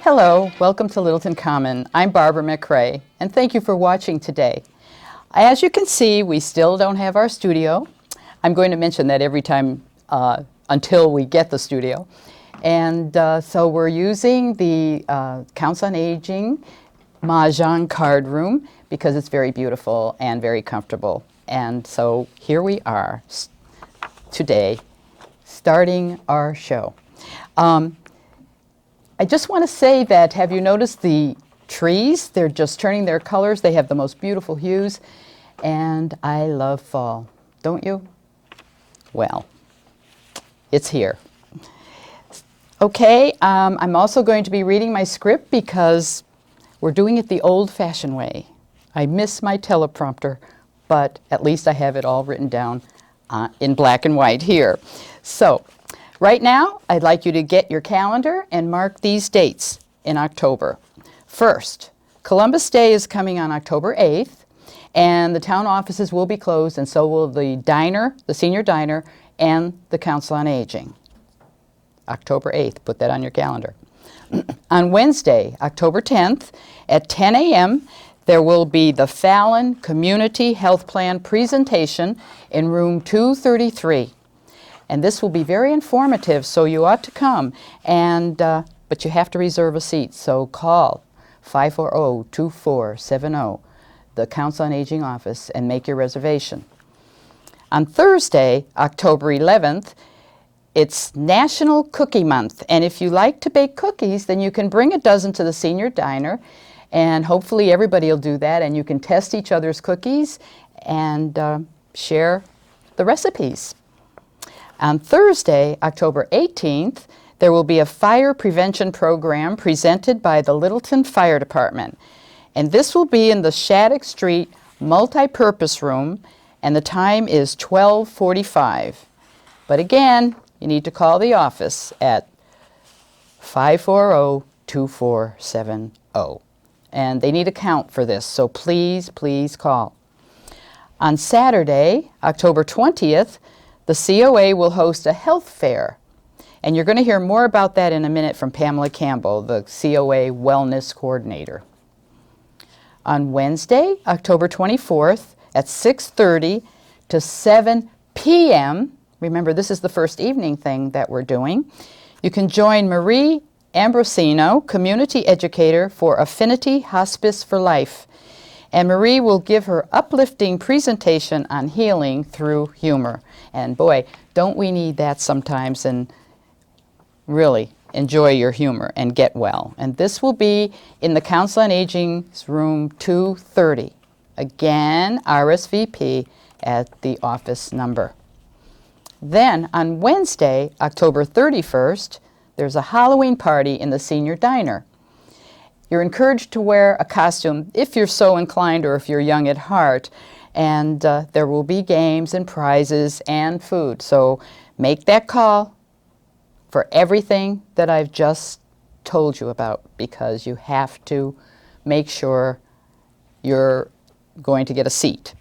Hello, welcome to Littleton Common. I'm Barbara McRae, and thank you for watching today. As you can see, we still don't have our studio. I'm going to mention that every time until we get the studio. And so we're using the Council on Aging Mahjong card room because it's very beautiful and very comfortable. And so here we are today, starting our show. I just want to say that, have you noticed the trees? They're just turning their colors. They have the most beautiful hues. And I love fall, don't you? Well, it's here. Okay, I'm also going to be reading my script because we're doing it the old-fashioned way. I miss my teleprompter, but at least I have it all written down in black and white here. So, right now, I'd like you to get your calendar and mark these dates in October. First, Columbus Day is coming on October 8th, and the town offices will be closed, and so will the diner, the senior diner, and the Council on Aging. October 8th, put that on your calendar. On Wednesday, October 10th, at 10 a.m., there will be the Fallon Community Health Plan presentation in room 233. And this will be very informative, so you ought to come. And but you have to reserve a seat, so call 540-2470, the Council on Aging office, and make your reservation. On Thursday, October 11th, it's National Cookie Month, and if you like to bake cookies, then you can bring a dozen to the senior diner, and hopefully everybody will do that, and you can test each other's cookies and share the recipes. On Thursday, October 18th, there will be a fire prevention program presented by the Littleton Fire Department, and this will be in the Shattuck Street multi-purpose room, and the time is 12:45. But again, you need to call the office at 540-2470. And they need a count for this, so please, please call. On Saturday, October 20th, the COA will host a health fair. And you're going to hear more about that in a minute from Pamela Campbell, the COA Wellness Coordinator. On Wednesday, October 24th, at 6:30 to 7 p.m., remember, this is the first evening thing that we're doing. You can join Marie Ambrosino, community educator for Affinity Hospice for Life. And Marie will give her uplifting presentation on healing through humor. And boy, don't we need that sometimes, and really enjoy your humor and get well. And this will be in the Council on Aging's room 230. Again, RSVP at the office number. Then on Wednesday, October 31st, there's a Halloween party in the senior diner. You're encouraged to wear a costume if you're so inclined or if you're young at heart, and there will be games and prizes and food. So make that call for everything that I've just told you about, because you have to make sure you're going to get a seat.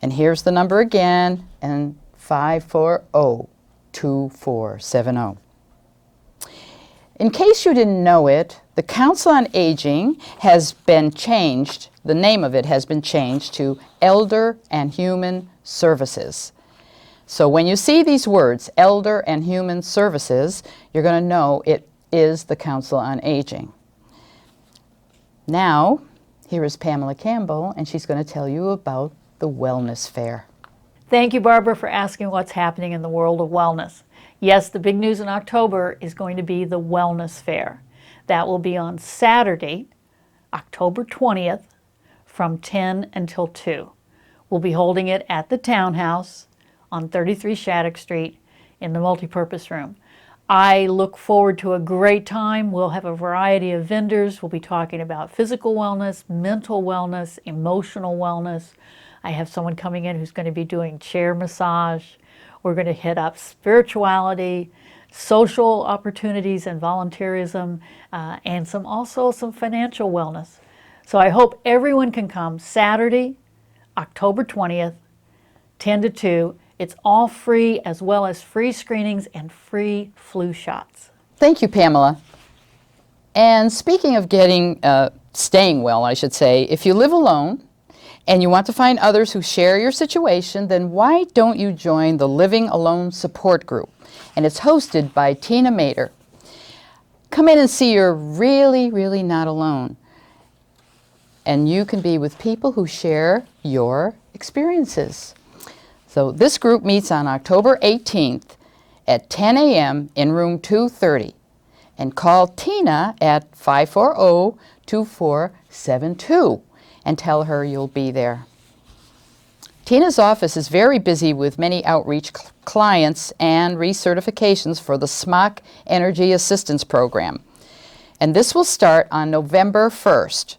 And here's the number again, and 540-2470. In case you didn't know it, the Council on Aging has been changed, the name of it has been changed to Elder and Human Services. So when you see these words, Elder and Human Services, you're going to know it is the Council on Aging. Now, here is Pamela Campbell, and she's going to tell you about the Wellness Fair. Thank you, Barbara, for asking what's happening in the world of wellness. Yes, the big news in October is going to be the Wellness Fair. That will be on Saturday, October 20th, from 10 until 2. We'll be holding it at the Townhouse on 33 Shattuck Street in the multipurpose room. I look forward to a great time. We'll have a variety of vendors. We'll be talking about physical wellness, mental wellness, emotional wellness. I have someone coming in who's going to be doing chair massage. We're going to hit up spirituality, social opportunities and volunteerism, and also some financial wellness. So I hope everyone can come Saturday, October 20th, 10 to 2. It's all free, as well as free screenings and free flu shots. Thank you, Pamela. And speaking of staying well, I should say, if you live alone and you want to find others who share your situation, then why don't you join the Living Alone Support Group? And it's hosted by Tina Mater. Come in and see you're really, really not alone. And you can be with people who share your experiences. So this group meets on October 18th at 10 a.m. in room 230. And call Tina at 540-2472 and tell her you'll be there. Tina's office is very busy with many outreach clients and recertifications for the SMOC Energy Assistance Program. And this will start on November 1st.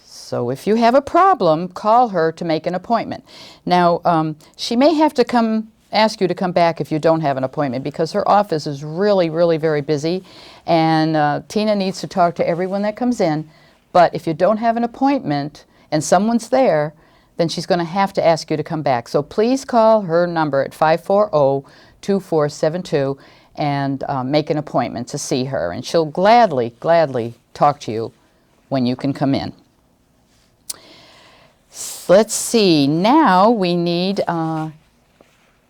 So if you have a problem, call her to make an appointment. Now, she may have to ask you to come back if you don't have an appointment, because her office is really, really very busy, and Tina needs to talk to everyone that comes in. But if you don't have an appointment and someone's there, then she's going to have to ask you to come back. So please call her number at 540-2472 and make an appointment to see her, and she'll gladly talk to you when you can come in. Let's see, now we need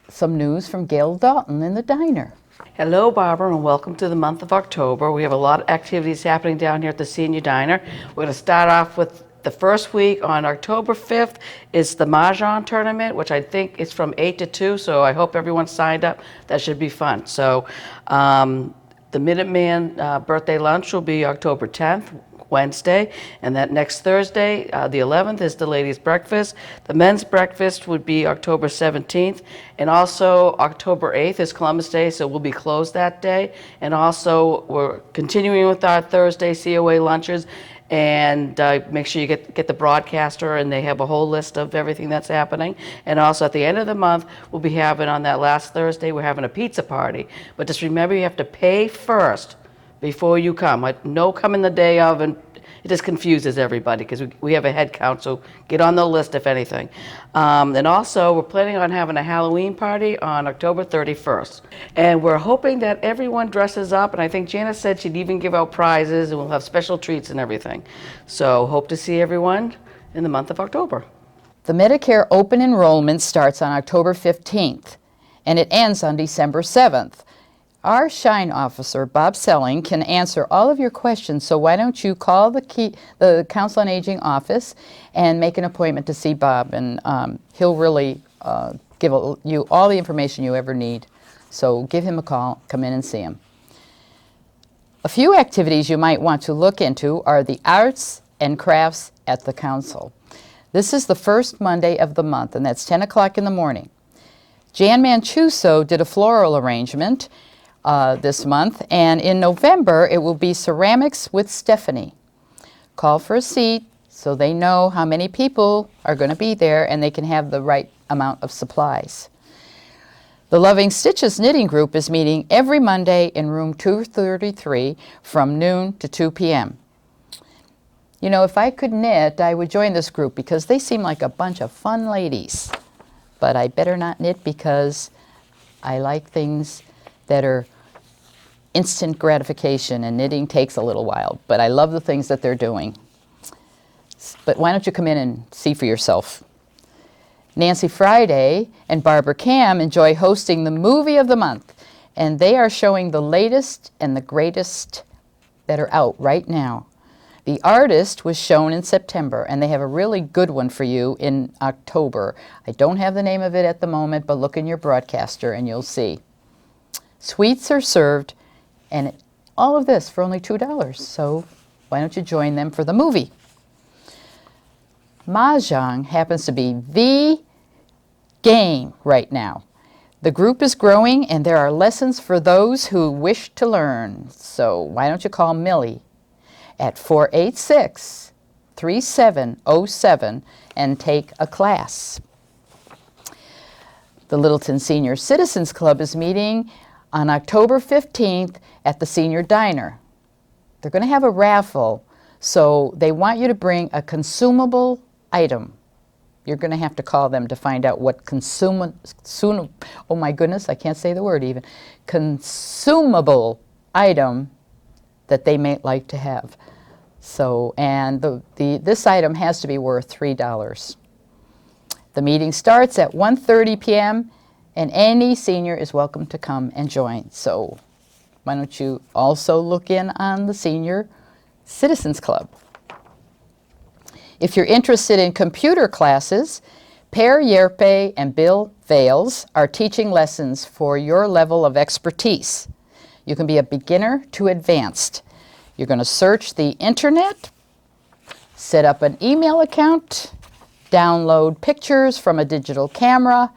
some news from Gail Dalton in the diner. Hello, Barbara, and welcome to the month of October. We have a lot of activities happening down here at the Senior Diner. We're going to start off with the first week on October 5th is the Mahjong tournament, which I think is from 8 to 2, so I hope everyone signed up. That should be fun. So the Minuteman birthday lunch will be October 10th. Wednesday, and that next Thursday, the 11th, is the ladies' breakfast. The men's breakfast would be October 17th, and also October 8th is Columbus Day, so we'll be closed that day. And also, we're continuing with our Thursday COA lunches, and make sure you get the broadcaster, and they have a whole list of everything that's happening. And also at the end of the month, we'll be having, on that last Thursday, we're having a pizza party. But just remember, you have to pay first before you come. No coming the day of, and it just confuses everybody because we have a head count, so get on the list if anything. And also, we're planning on having a Halloween party on October 31st. And we're hoping that everyone dresses up, and I think Janice said she'd even give out prizes, and we'll have special treats and everything. So hope to see everyone in the month of October. The Medicare open enrollment starts on October 15th, and it ends on December 7th. Our Shine officer, Bob Selling, can answer all of your questions, so why don't you call the Council on Aging office and make an appointment to see Bob, and he'll really give you all the information you ever need. So give him a call, come in and see him. A few activities you might want to look into are the arts and crafts at the Council. This is the first Monday of the month, and that's 10 o'clock in the morning. Jan Manchuso did a floral arrangement this month, and in November it will be Ceramics with Stephanie. Call for a seat so they know how many people are going to be there and they can have the right amount of supplies. The Loving Stitches Knitting Group is meeting every Monday in room 233 from noon to 2 p.m. You know, if I could knit, I would join this group because they seem like a bunch of fun ladies. But I better not knit because I like things that are instant gratification, and knitting takes a little while, but I love the things that they're doing. But why don't you come in and see for yourself? Nancy Friday and Barbara Cam enjoy hosting the Movie of the Month, and they are showing the latest and the greatest that are out right now. The Artist was shown in September, and they have a really good one for you in October. I don't have the name of it at the moment, but look in your broadcaster and you'll see. Sweets are served, and all of this for only $2, so why don't you join them for the movie? Mahjong happens to be the game right now. The group is growing, and there are lessons for those who wish to learn, so why don't you call Millie at 486-3707 and take a class. The Littleton Senior Citizens Club is meeting on October 15th at the Senior Diner. They're going to have a raffle, so they want you to bring a consumable item. You're going to have to call them to find out what oh my goodness, I can't say the word even, consumable item that they may like to have. So, and this item has to be worth $3. The meeting starts at 1:30 p.m. and any senior is welcome to come and join. So why don't you also look in on the Senior Citizens Club. If you're interested in computer classes, Per Yerpe and Bill Vales are teaching lessons for your level of expertise. You can be a beginner to advanced. You're going to search the internet, set up an email account, download pictures from a digital camera,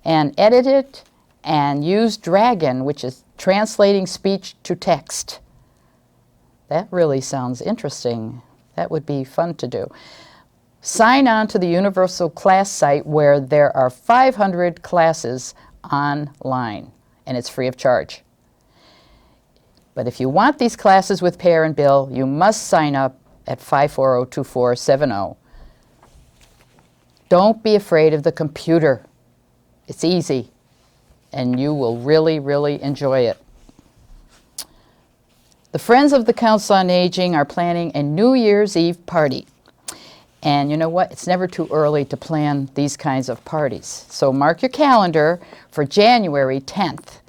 and edit it, and use Dragon, which is translating speech to text. That really sounds interesting. That would be fun to do. Sign on to the Universal Class site where there are 500 classes online, and it's free of charge. But if you want these classes with Per and Bill, you must sign up at 540-2470. Don't be afraid of the computer. It's easy, and you will really, really enjoy it. The Friends of the Council on Aging are planning a New Year's Eve party. And you know what? It's never too early to plan these kinds of parties. So mark your calendar for January 10th.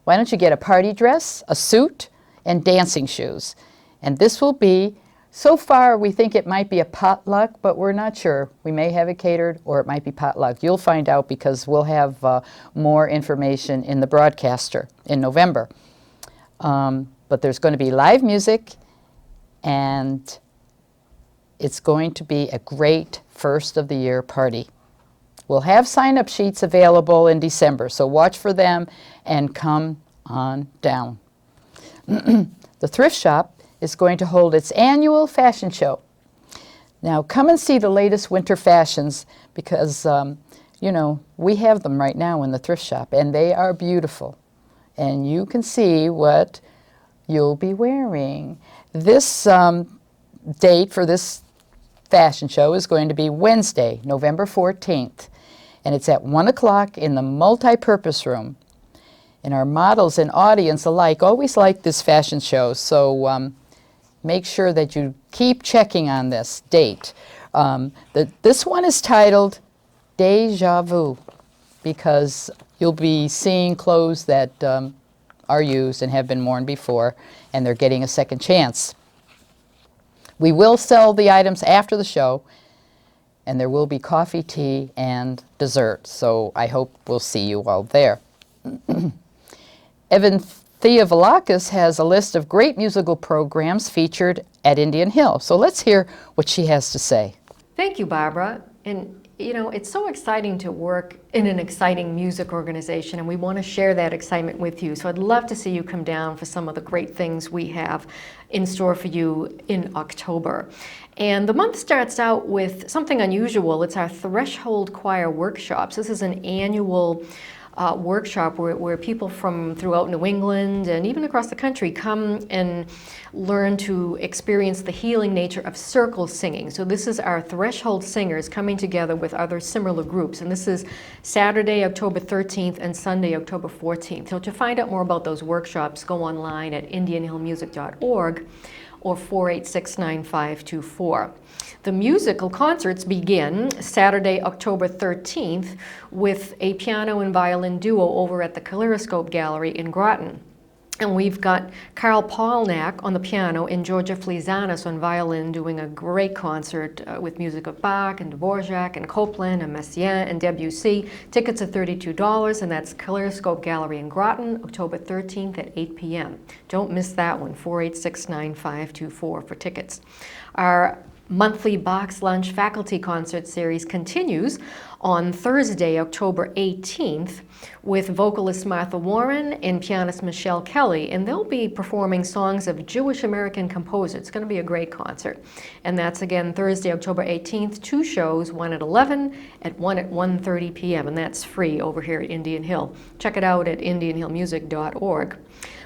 Why don't you get a party dress, a suit, and dancing shoes? And this will be, so far we think it might be a potluck, but we're not sure. We may have it catered or it might be potluck. You'll find out because we'll have more information in the broadcaster in November. But there's going to be live music, and it's going to be a great first of the year party. We'll have sign-up sheets available in December, so watch for them and come on down. The thrift shop is going to hold its annual fashion show. Now come and see the latest winter fashions because, you know, we have them right now in the thrift shop and they are beautiful. And you can see what you'll be wearing. This date for this fashion show is going to be Wednesday, November 14th, and it's at 1 o'clock in the multi-purpose room. And our models and audience alike always like this fashion show, so make sure that you keep checking on this date. This one is titled Deja Vu because you'll be seeing clothes that are used and have been worn before, and they're getting a second chance. We will sell the items after the show, and there will be coffee, tea, and dessert. So I hope we'll see you all there. Evan Theovalakis has a list of great musical programs featured at Indian Hill. So let's hear what she has to say. Thank you, Barbara. And you know, it's so exciting to work in an exciting music organization, and we want to share that excitement with you. So I'd love to see you come down for some of the great things we have in store for you in October. And the month starts out with something unusual. It's our Threshold Choir Workshops. This is an annual workshop where people from throughout New England and even across the country come and learn to experience the healing nature of circle singing. So this is our Threshold Singers coming together with other similar groups. And this is Saturday, October 13th and Sunday, October 14th. So to find out more about those workshops, go online at indianhillmusic.org or 486-9524. The musical concerts begin Saturday, October 13th with a piano and violin duo over at the Kaleidoscope Gallery in Groton. And we've got Carl Polnack on the piano and Georgia Flizanis on violin doing a great concert with music of Bach and Dvorak and Copland and Messiaen and Debussy. Tickets are $32, and that's Kaleidoscope Gallery in Groton, October 13th at 8 p.m. Don't miss that one, 486-9524 for tickets. Our monthly Box Lunch Faculty Concert Series continues on Thursday, October 18th with vocalist Martha Warren and pianist Michelle Kelly, and they'll be performing songs of Jewish American composers. It's going to be a great concert. And that's again Thursday, October 18th, 2 shows, one at 11 and one at 1:30 p.m., and that's free over here at Indian Hill. Check it out at indianhillmusic.org.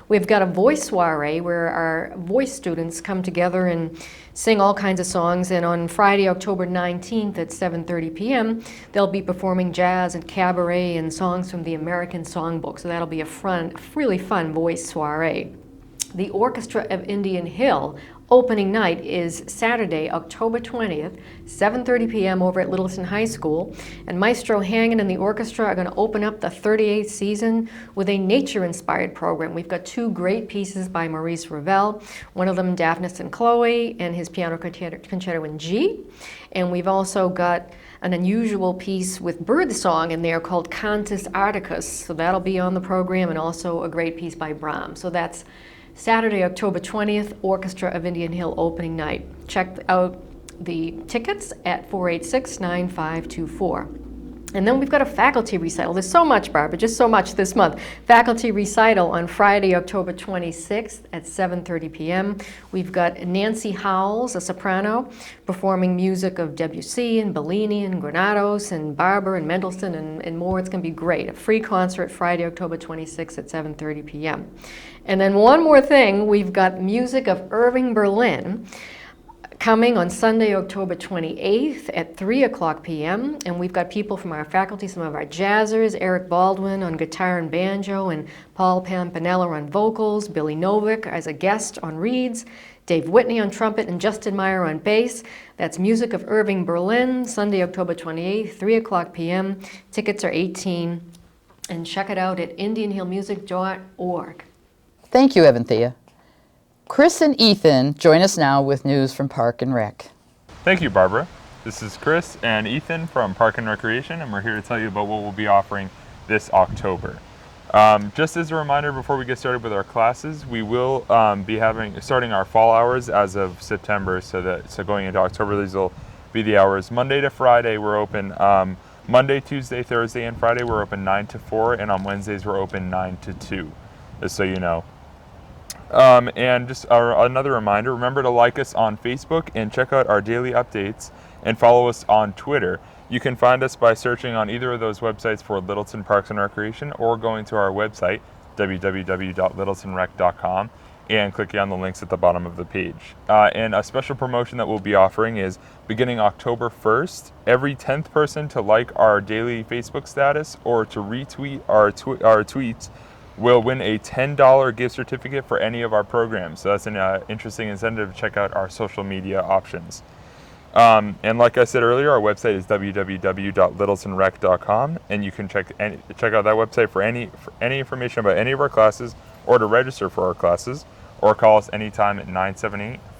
We've got a voice soiree where our voice students come together and sing all kinds of songs, and on Friday, October 19th at 7:30 p.m., they'll be performing jazz and cabaret and songs from the American Songbook. So that'll be a really fun voice soiree. The Orchestra of Indian Hill opening night is Saturday, October 20th, 7:30 p.m. over at Littleton High School. And Maestro Hangen and the orchestra are going to open up the 38th season with a nature-inspired program. We've got two great pieces by Maurice Ravel, one of them Daphnis and Chloe and his piano concerto in G. And we've also got an unusual piece with birdsong in there called Cantus Arcticus. So that'll be on the program, and also a great piece by Brahms. So that's Saturday, October 20th, Orchestra of Indian Hill opening night. Check out the tickets at 486-9524. And then we've got a faculty recital. There's so much, Barbara, just so much this month. Faculty recital on Friday, October 26th at 7:30 p.m. We've got Nancy Howells, a soprano, performing music of Debussy and Bellini and Granados and Barber and Mendelssohn and more. It's going to be great. A free concert Friday, October 26th at 7:30 p.m. And then one more thing, we've got music of Irving Berlin coming on Sunday, October 28th at 3 o'clock p.m. And we've got people from our faculty, some of our jazzers, Eric Baldwin on guitar and banjo, and Paul Pampanella on vocals, Billy Novick as a guest on reeds, Dave Whitney on trumpet, and Justin Meyer on bass. That's Music of Irving Berlin, Sunday, October 28th, 3 o'clock p.m. Tickets are $18. And check it out at indianhillmusic.org. Thank you, Evanthea. Chris and Ethan join us now with news from Park and Rec. Thank you, Barbara. This is Chris and Ethan from Park and Recreation, and we're here to tell you about what we'll be offering this October. Just as a reminder before we get started with our classes, we will be starting our fall hours as of September, so going into October, these will be the hours. Monday to Friday, we're open. Monday, Tuesday, Thursday, and Friday, we're open 9 to 4, and on Wednesdays, we're open 9 to 2, just so you know. And just another reminder, remember to like us on Facebook and check out our daily updates and follow us on Twitter. You can find us by searching on either of those websites for Littleton Parks and Recreation, or going to our website, www.littletonrec.com, and clicking on the links at the bottom of the page. And a special promotion that we'll be offering is beginning October 1st, every 10th person to like our daily Facebook status or to retweet our tweets will win a $10 gift certificate for any of our programs. So that's an interesting incentive to check out our social media options. And like I said earlier, our website is www.littletonrec.com, and you can check out that website for any information about any of our classes, or to register for our classes, or call us anytime at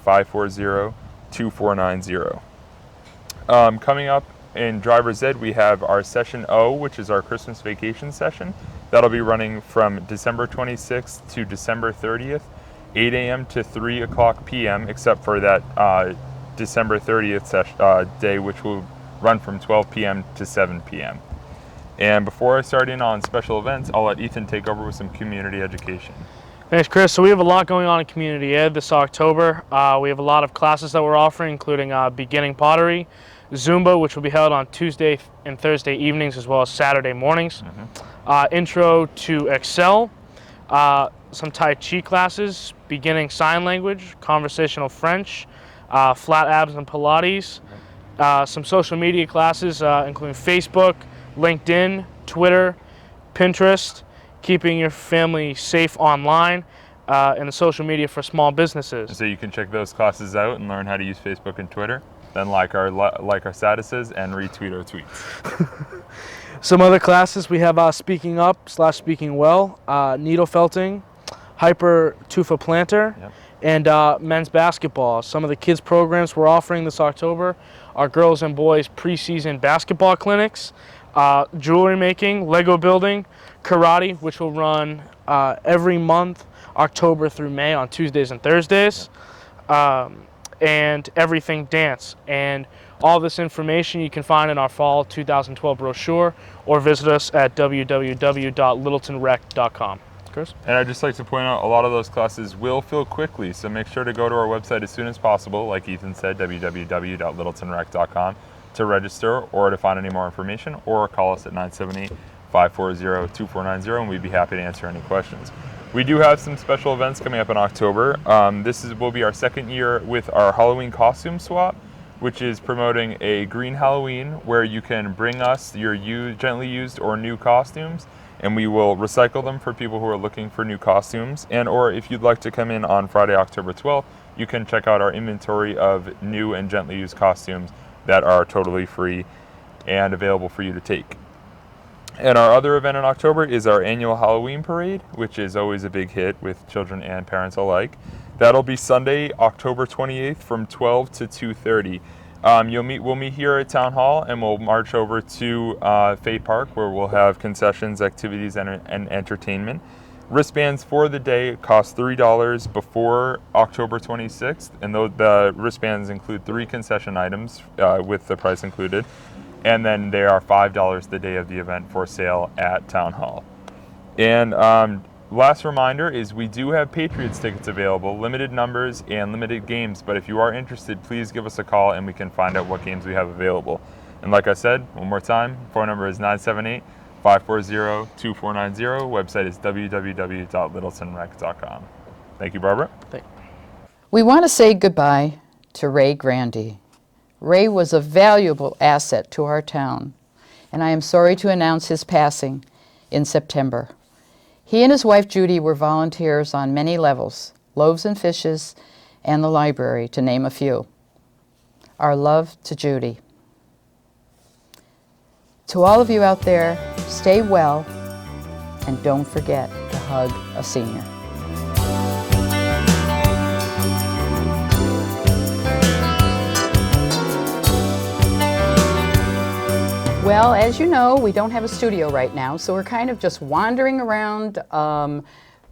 978-540-2490. Coming up in Driver's Ed, we have our Session O, which is our Christmas vacation session. That'll be running from December 26th to December 30th, 8 a.m. to 3 o'clock p.m., except for that December 30th day, which will run from 12 p.m. to 7 p.m. And before I start in on special events, I'll let Ethan take over with some community education. Thanks, Chris. So we have a lot going on in community ed this October. We have a lot of classes that we're offering, including beginning pottery, Zumba, which will be held on Tuesday and Thursday evenings, as well as Saturday mornings. Intro to Excel, some Tai Chi classes, beginning sign language, conversational French, flat abs and Pilates, some social media classes, including Facebook, LinkedIn, Twitter, Pinterest, keeping your family safe online, and the social media for small businesses. So you can check those classes out and learn how to use Facebook and Twitter, then like our statuses and retweet our tweets. Some other classes we have speaking up / speaking well, needle felting, hyper tufa planter, and men's basketball. Some of the kids programs we're offering this October are girls and boys preseason basketball clinics, jewelry making, Lego building, karate, which will run every month, October through May on Tuesdays and Thursdays, and everything dance. And all this information you can find in our fall 2012 brochure, or visit us at www.littletonrec.com. Chris? And I'd just like to point out, a lot of those classes will fill quickly, so make sure to go to our website as soon as possible, like Ethan said, www.littletonrec.com, to register or to find any more information, or call us at 978-540-2490, and we'd be happy to answer any questions. We do have some special events coming up in October. Will be our second year with our Halloween costume swap, which is promoting a green Halloween where you can bring us your gently used or new costumes, and we will recycle them for people who are looking for new costumes. And or if you'd like to come in on Friday, October 12th, you can check out our inventory of new and gently used costumes that are totally free and available for you to take. And our other event in October is our annual Halloween parade, which is always a big hit with children and parents alike. That'll be Sunday, October 28th from 12 to 2:30. We'll meet here at Town Hall, and we'll march over to Fay Park, where we'll have concessions, activities, and entertainment. Wristbands for the day cost $3 before October 26th, and the wristbands include 3 concession items with the price included. And then they are $5 the day of the event for sale at Town Hall. And last reminder is we do have Patriots tickets available, limited numbers and limited games. But if you are interested, please give us a call and we can find out what games we have available. And like I said, one more time, phone number is 978-540-2490. Website is www.littletonrec.com. Thank you, Barbara. We want to say goodbye to Ray Grandy. Ray was a valuable asset to our town, and I am sorry to announce his passing in September. He and his wife Judy were volunteers on many levels, Loaves and Fishes and the library, to name a few. Our love to Judy. To all of you out there, stay well, and don't forget to hug a senior. Well, as you know, we don't have a studio right now, so we're kind of just wandering around,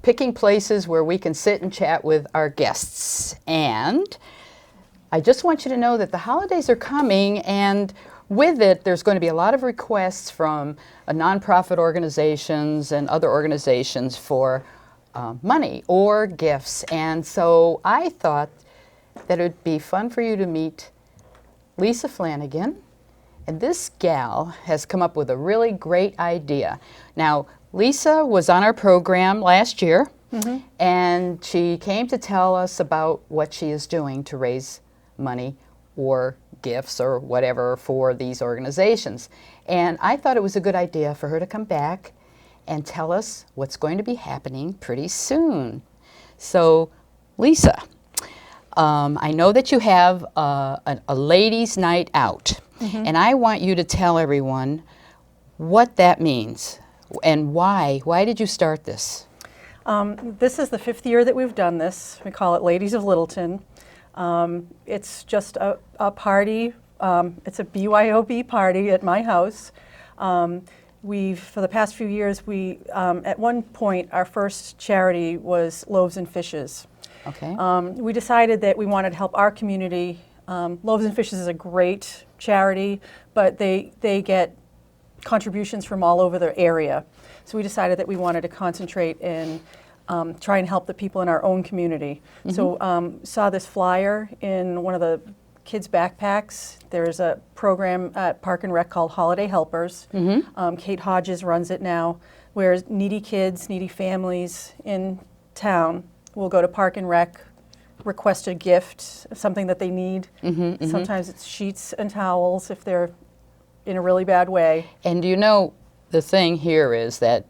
picking places where we can sit and chat with our guests. And I just want you to know that the holidays are coming, and with it, there's going to be a lot of requests from nonprofit organizations and other organizations for money or gifts. And so I thought that it would be fun for you to meet Lisa Flanagan. And this gal has come up with a really great idea. Now, Lisa was on our program last year, and she came to tell us about what she is doing to raise money or gifts or whatever for these organizations. And I thought it was a good idea for her to come back and tell us what's going to be happening pretty soon. So, Lisa, I know that you have a ladies' night out. And I want you to tell everyone what that means and why. Why did you start this? This is the 5th year that we've done this. We call it Ladies of Littleton. It's just a party. It's a BYOB party at my house. For the past few years, at one point, our first charity was Loaves and Fishes. Okay. We decided that we wanted to help our community. Loaves and Fishes is a great charity, but they get contributions from all over the area. So we decided that we wanted to concentrate and try and help the people in our own community. So saw this flyer in one of the kids' backpacks. There's a program at Park and Rec called Holiday Helpers. Kate Hodges runs it now, where needy kids, needy families in town will go to Park and Rec, request a gift, something that they need. Sometimes it's sheets and towels if they're in a really bad way. And you know, the thing here is that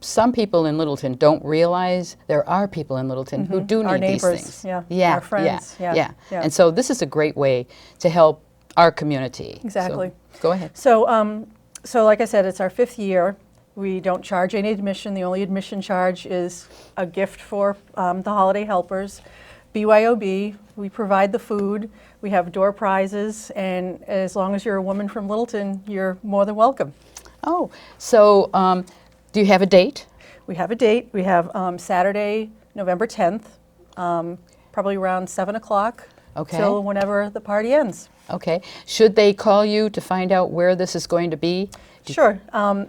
some people in Littleton don't realize there are people in Littleton who do Our need neighbors, these things. our friends. Yeah. And so this is a great way to help our community. Exactly. So, go ahead. So, so like I said, it's our 5th year. We don't charge any admission. The only admission charge is a gift for the Holiday Helpers. BYOB, we provide the food, we have door prizes, and as long as you're a woman from Littleton, you're more than welcome. Oh, so do you have a date? We have a date. We have Saturday, November 10th, probably around 7 o'clock till whenever the party ends. Okay. Should they call you to find out where this is going to be? Sure.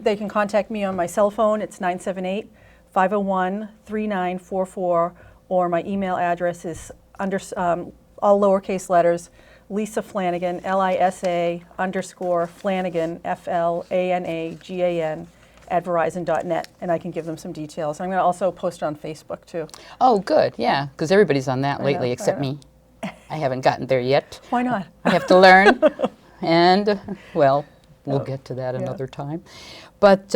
They can contact me on my cell phone. It's 978-501-3944. Or my email address is all lowercase letters, Lisa Flanagan, LISA_Flanagan, FLANAGAN, @verizon.net, and I can give them some details. I'm going to also post it on Facebook too. Oh, good, yeah, because everybody's on that lately know, except I know. me. I haven't gotten there yet. Why not? I have to learn, and, well, we'll get to that another time. But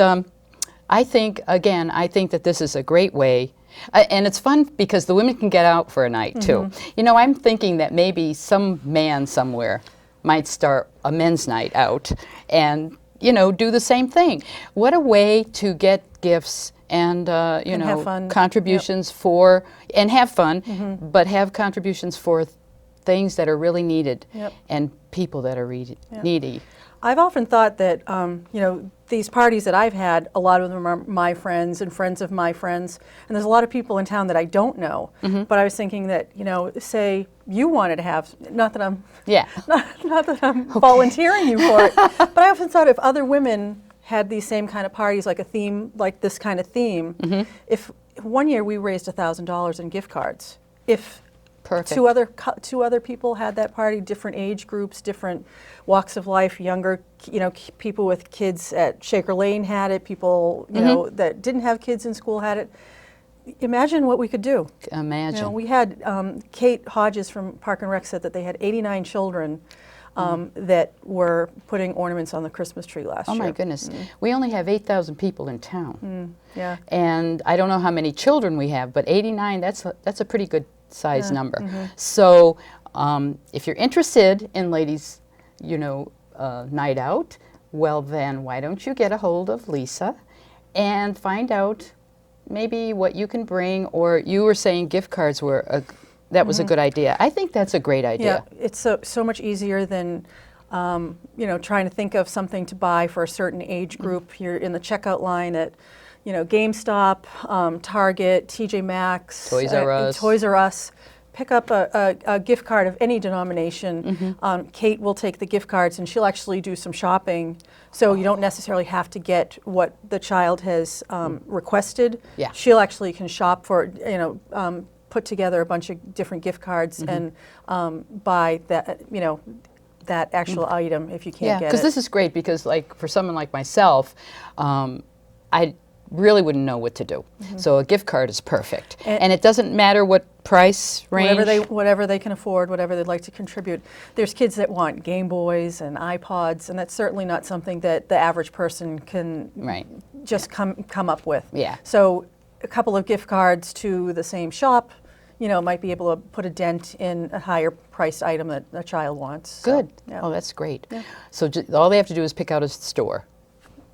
I think, again, I think that this is a great way. And it's fun because the women can get out for a night too. You know, I'm thinking that maybe some man somewhere might start a men's night out and, you know, do the same thing. What a way to get gifts and, you know, have fun. contributions for, and have fun, but have contributions for things that are really needed and people that are needy. I've often thought that, you know, these parties that I've had, a lot of them are my friends and friends of my friends, and there's a lot of people in town that I don't know. But I was thinking that, you know, say you wanted to have, not that I'm, not that I'm volunteering you for it, but I often thought if other women had these same kind of parties, like a theme, like this kind of theme, if one year we raised $1,000 in gift cards, if Perfect. Two other people had that party, different age groups, different walks of life, younger, you know, people with kids at Shaker Lane had it, people, you know, that didn't have kids in school had it. Imagine what we could do. Imagine. You know, we had Kate Hodges from Park and Rec said that they had 89 children that were putting ornaments on the Christmas tree last year. Oh my goodness. We only have 8,000 people in town. Yeah. And I don't know how many children we have, but 89, that's a pretty good size number. So if you're interested in ladies, you know, night out, well then why don't you get a hold of Lisa and find out maybe what you can bring, or you were saying gift cards were that was a good idea. I think that's a great idea. Yeah, it's so much easier than you know, trying to think of something to buy for a certain age group. You're in the checkout line at, you know, GameStop, Target, TJ Maxx, Toys R Us. Pick up a gift card of any denomination. Kate will take the gift cards and she'll actually do some shopping, so you don't necessarily have to get what the child has requested. Yeah. She'll actually can shop for, you know, put together a bunch of different gift cards and buy that, you know, that actual item if you can't get it. Yeah, because this is great, because like for someone like myself, I really wouldn't know what to do. So a gift card is perfect. And it doesn't matter what price range. Whatever they can afford, whatever they'd like to contribute. There's kids that want Game Boys and iPods, and that's certainly not something that the average person can just come up with. Yeah. So a couple of gift cards to the same shop, you know, might be able to put a dent in a higher priced item that a child wants. Good. So, yeah. Oh, that's great. So all they have to do is pick out a store.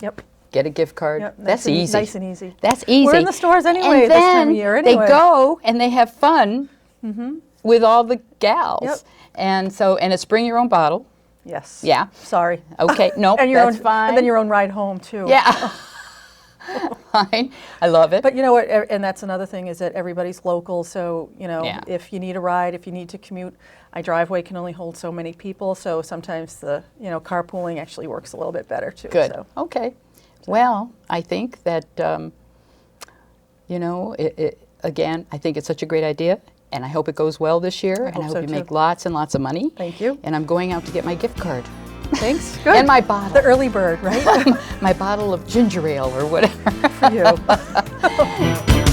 Yep. Get a gift card. Yep, That's easy. Nice and easy. That's easy. We're in the stores anyway and this time of year anyway. They go and they have fun with all the gals. Yep. And so, and it's bring your own bottle. Yes. Yeah. Sorry. Okay. Nope. And That's fine. And then your own ride home too. Yeah. Fine. I love it. But you know what, and that's another thing, is that everybody's local, so, you know, Yeah. if you need a ride, if you need to commute, my driveway can only hold so many people, so sometimes the, you know, carpooling actually works a little bit better too. Good. So. Okay. Well, I think that, you know, again, I think it's such a great idea, and I hope it goes well this year, and I hope hope so you too. make lots and lots of money. Thank you. And I'm going out to get my gift card. Thanks. Good. And my bottle. The early bird, right? My bottle of ginger ale or whatever. For you.